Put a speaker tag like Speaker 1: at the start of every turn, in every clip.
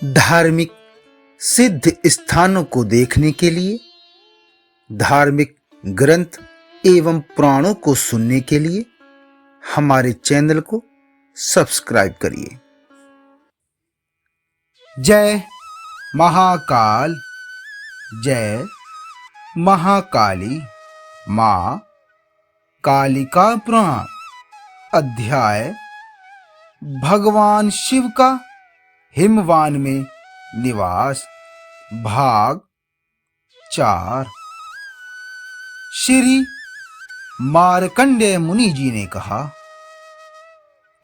Speaker 1: धार्मिक सिद्ध स्थानों को देखने के लिए, धार्मिक ग्रंथ एवं पुराणों को सुनने के लिए हमारे चैनल को सब्सक्राइब करिए। जय महाकाल, जय महाकाली। मां कालिका पुराण अध्याय भगवान शिव का हिमवान में निवास, भाग 4। श्री मार्कंडेय मुनि जी ने कहा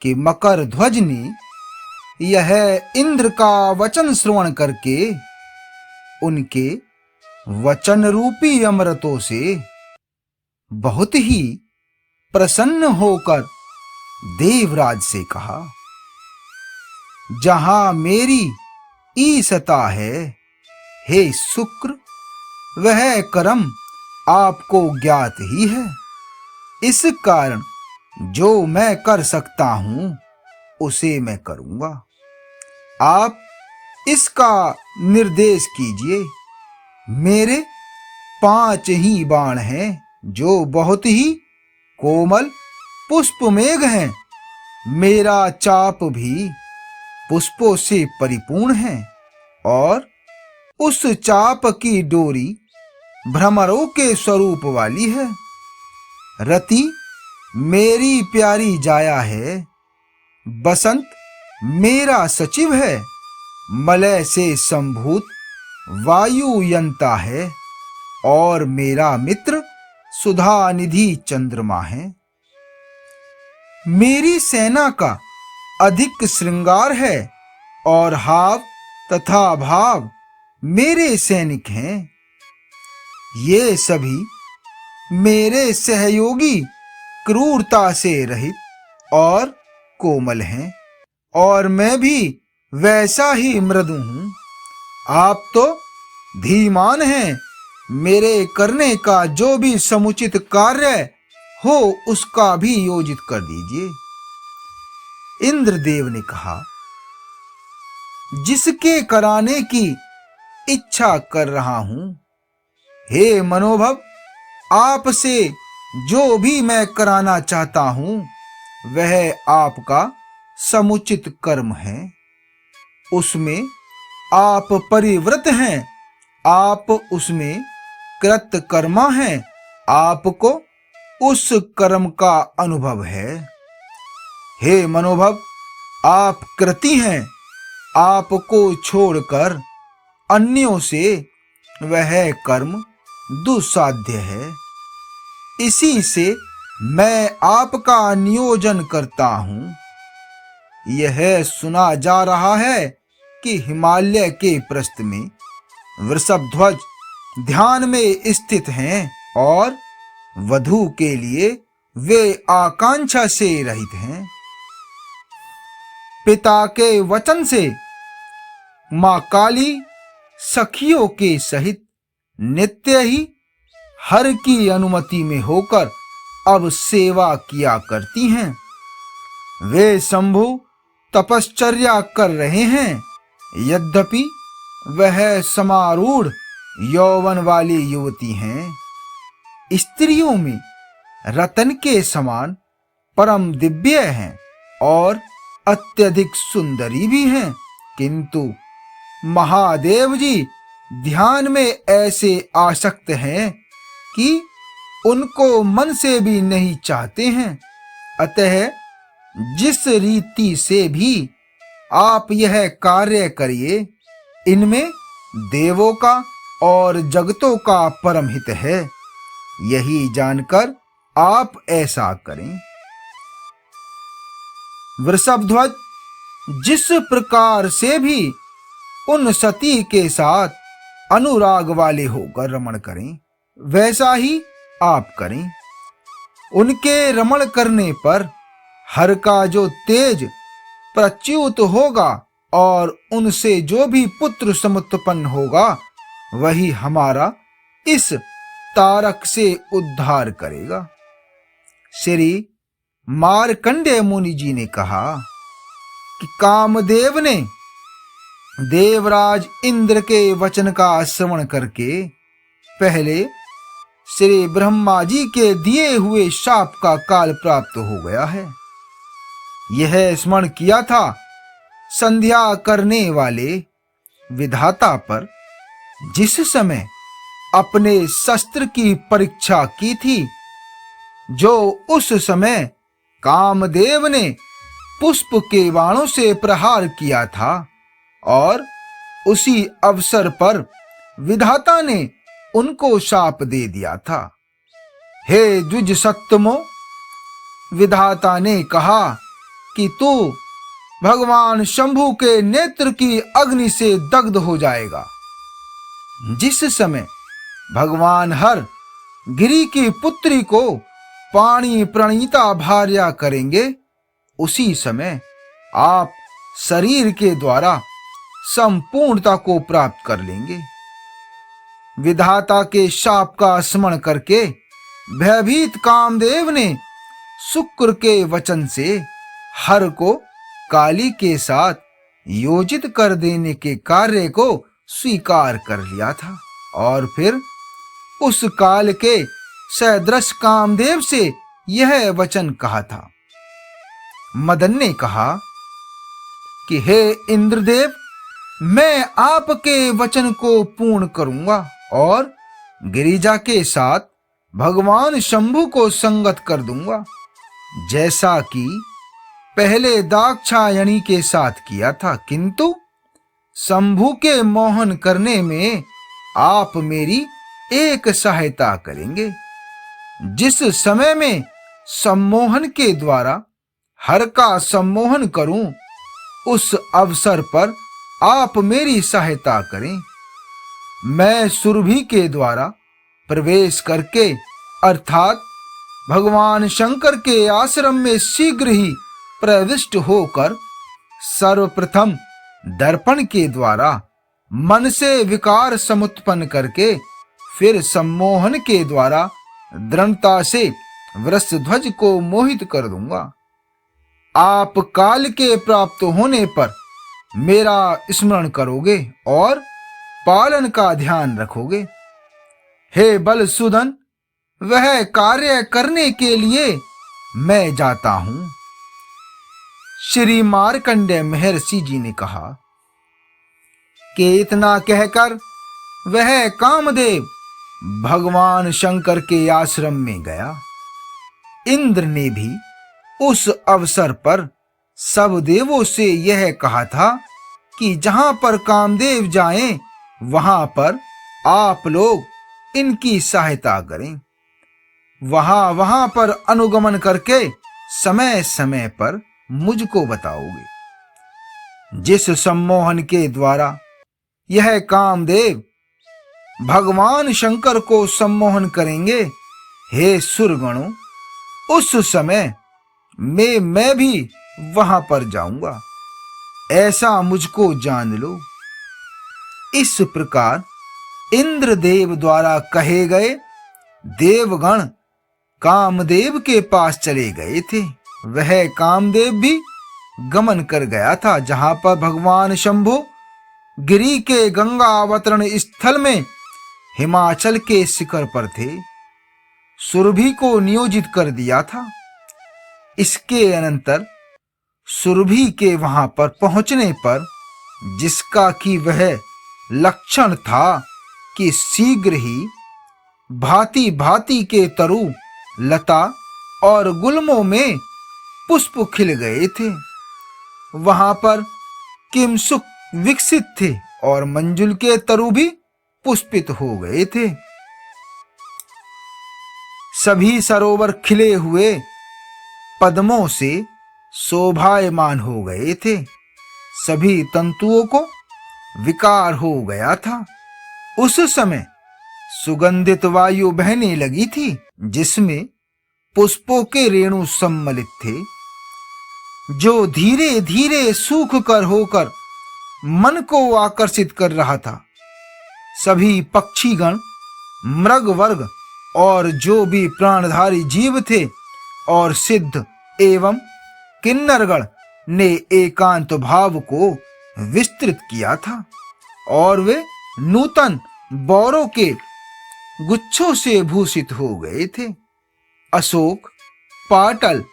Speaker 1: कि मकर ध्वज ने यह इंद्र का वचन श्रवण करके उनके वचन रूपी अमृतों से बहुत ही प्रसन्न होकर देवराज से कहा, जहां मेरी ईसता है, हे शुक्र, वह कर्म आपको ज्ञात ही है। इस कारण जो मैं कर सकता हूं उसे मैं करूंगा। आप इसका निर्देश कीजिए। मेरे 5 ही बाण हैं जो बहुत ही कोमल पुष्पमेघ हैं। मेरा चाप भी पुष्पों से परिपूर्ण है और उस चाप की डोरी भ्रमरों के स्वरूप वाली है। रति मेरी प्यारी जाया है। बसंत मेरा सचिव है। मलय से संभूत वायु यंता है और मेरा मित्र सुधा निधि चंद्रमा है। मेरी सेना का अधिक श्रृंगार है और हाव तथा भाव मेरे सैनिक हैं। ये सभी मेरे सहयोगी क्रूरता से रहित और कोमल हैं और मैं भी वैसा ही मृदु हूं। आप तो धीमान हैं। मेरे करने का जो भी समुचित कार्य हो उसका भी योजित कर दीजिए। इंद्रदेव ने कहा, जिसके कराने की इच्छा कर रहा हूं, हे मनोभव, आपसे जो भी मैं कराना चाहता हूं वह आपका समुचित कर्म है। उसमें आप परिव्रत हैं, आप उसमें कृतकर्मा हैं। आपको उस कर्म का अनुभव है। हे मनोभव, आप कृति हैं। आपको छोड़कर अन्यों से वह कर्म दुस्साध्य है। इसी से मैं आपका नियोजन करता हूं। यह सुना जा रहा है कि हिमालय के प्रस्थ में वृषभध्वज ध्यान में स्थित हैं और वधू के लिए वे आकांक्षा से रहित हैं। पिता के वचन से मां काली सखियों के सहित नित्य ही हर की अनुमति में होकर अब सेवा किया करती हैं। वे शंभु तपश्चर्या कर रहे हैं। यद्यपि वह समारूढ़ यौवन वाली युवती हैं। स्त्रियों में रतन के समान परम दिव्य हैं और अत्यधिक सुंदरी भी हैं, किंतु महादेव जी ध्यान में ऐसे आसक्त हैं कि उनको मन से भी नहीं चाहते हैं। अतः जिस रीति से भी आप यह कार्य करिए, इनमें देवों का और जगतों का परम हित है। यही जानकर आप ऐसा करें। वृषभध्वज जिस प्रकार से भी उन सती के साथ अनुराग वाले होकर रमण करें, वैसा ही आप करें। उनके रमण करने पर हर का जो तेज प्रच्युत होगा और उनसे जो भी पुत्र समुत्पन्न होगा, वही हमारा इस तारक से उद्धार करेगा। श्री मार्कंडेय मुनि जी ने कहा कि कामदेव ने देवराज इंद्र के वचन का श्रवण करके पहले श्री ब्रह्मा जी के दिए हुए शाप का काल प्राप्त हो गया है। यह स्मरण किया था संध्या करने वाले विधाता पर जिस समय अपने शस्त्र की परीक्षा की थी, जो उस समय कामदेव ने पुष्प के बाणों से प्रहार किया था, और उसी अवसर पर विधाता ने उनको शाप दे दिया था। हे द्विज सत्तमो, विधाता ने कहा कि तू भगवान शंभु के नेत्र की अग्नि से दग्ध हो जाएगा। जिस समय भगवान हर गिरि की पुत्री को पाणी प्रणीता भार्या करेंगे, उसी समय आप शरीर के द्वारा संपूर्णता को प्राप्त कर लेंगे। विधाता के शाप का स्मरण करके भयभीत कामदेव ने शुक्र के वचन से हर को काली के साथ योजित कर देने के कार्य को स्वीकार कर लिया था, और फिर उस काल के सदृश कामदेव से यह वचन कहा था। मदन ने कहा कि हे इंद्रदेव, मैं आपके वचन को पूर्ण करूंगा और गिरिजा के साथ भगवान शंभु को संगत कर दूंगा, जैसा कि पहले दाक्षायणी के साथ किया था। किंतु शंभु के मोहन करने में आप मेरी एक सहायता करेंगे। जिस समय में सम्मोहन के द्वारा हर का सम्मोहन करूं, उस अवसर पर आप मेरी सहायता करें। मैं सुरभि के द्वारा प्रवेश करके अर्थात भगवान शंकर के आश्रम में शीघ्र ही प्रविष्ट होकर सर्वप्रथम दर्पण के द्वारा मन से विकार समुत्पन्न करके फिर सम्मोहन के द्वारा दृढ़ता से वृषध्वज को मोहित कर दूंगा। आप काल के प्राप्त होने पर मेरा स्मरण करोगे और पालन का ध्यान रखोगे। हे बलसूदन, वह कार्य करने के लिए मैं जाता हूं। श्री मार्कंडेय महर्षि जी ने कहा कि इतना कहकर वह कामदेव भगवान शंकर के आश्रम में गया। इंद्र ने भी उस अवसर पर सब देवों से यह कहा था कि जहां पर कामदेव जाएं, वहां पर आप लोग इनकी सहायता करें। वहां पर अनुगमन करके समय समय पर मुझको बताओगे। जिस सम्मोहन के द्वारा यह कामदेव भगवान शंकर को सम्मोहन करेंगे, हे सुरगणों, उस समय मैं भी वहां पर जाऊंगा, ऐसा मुझको जान लो। इस प्रकार इंद्रदेव द्वारा कहे गए देवगण कामदेव के पास चले गए थे। वह कामदेव भी गमन कर गया था जहां पर भगवान शंभु गिरि के गंगा अवतरण स्थल में हिमाचल के शिखर पर थे। सुरभि को नियोजित कर दिया था। इसके अनंतर सुरभि के वहां पर पहुंचने पर, जिसका कि वह लक्षण था कि शीघ्र ही भांति भांति के तरु, लता और गुल्मों में पुष्प खिल गए थे। वहां पर किमसुक विकसित थे और मंजुल के तरु भी पुष्पित हो गए थे। सभी सरोवर खिले हुए पद्मों से शोभायमान हो गए थे। सभी तंतुओं को विकार हो गया था। उस समय सुगंधित वायु बहने लगी थी, जिसमें पुष्पों के रेणु सम्मिलित थे, जो धीरे धीरे सूख कर होकर मन को आकर्षित कर रहा था। सभी पक्षीगण, मृग वर्ग और जो भी प्राणधारी जीव थे और सिद्ध एवं किन्नरगण ने एकांत भाव को विस्तृत किया था और वे नूतन बौरों के गुच्छों से भूषित हो गए थे। अशोक, पाटल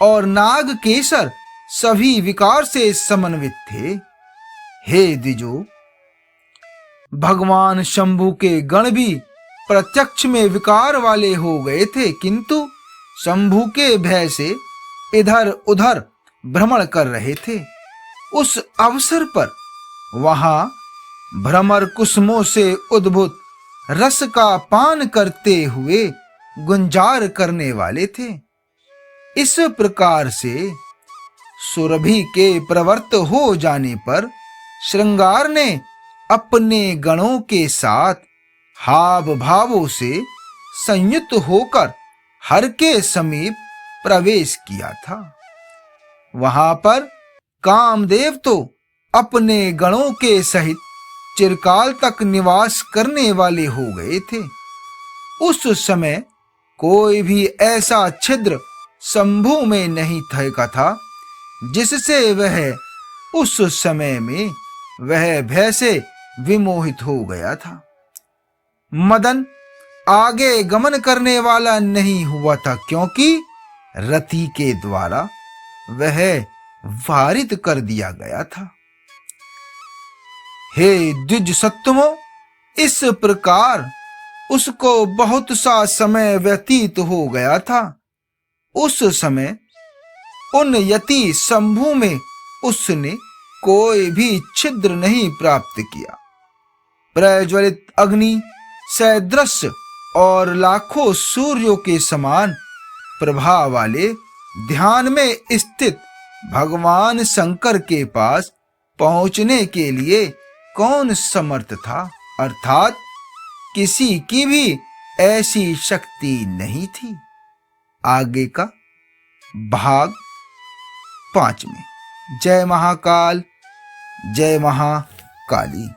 Speaker 1: और नाग केसर सभी विकार से समन्वित थे। हे द्विजो, भगवान शंभु के गण भी प्रत्यक्ष में विकार वाले हो गए थे, किंतु शंभु के भय से इधर उधर भ्रमण कर रहे थे। उस अवसर पर वहां भ्रमर कुसुमों से उद्भूत रस का पान करते हुए गुंजार करने वाले थे। इस प्रकार से सुरभि के प्रवृत्त हो जाने पर श्रृंगार ने अपने गणों के साथ हाव भावों से संयुक्त होकर हर के समीप प्रवेश किया था। वहां पर कामदेव तो अपने गणों के सहित चिरकाल तक निवास करने वाले हो गए थे। उस समय कोई भी ऐसा छिद्र शंभु में नहीं थका था जिससे वह उस समय में वह भय से विमोहित हो गया था। मदन आगे गमन करने वाला नहीं हुआ था, क्योंकि रति के द्वारा वह वारित कर दिया गया था। हे द्विज सत्तमो, इस प्रकार उसको बहुत सा समय व्यतीत हो गया था। उस समय उन यति शंभु में उसने कोई भी छिद्र नहीं प्राप्त किया। प्रज्वलित अग्नि सदृश और लाखों सूर्यों के समान प्रभा वाले ध्यान में स्थित भगवान शंकर के पास पहुंचने के लिए कौन समर्थ था? अर्थात किसी की भी ऐसी शक्ति नहीं थी। आगे का भाग 5 में। जय महाकाल, जय महाकाली।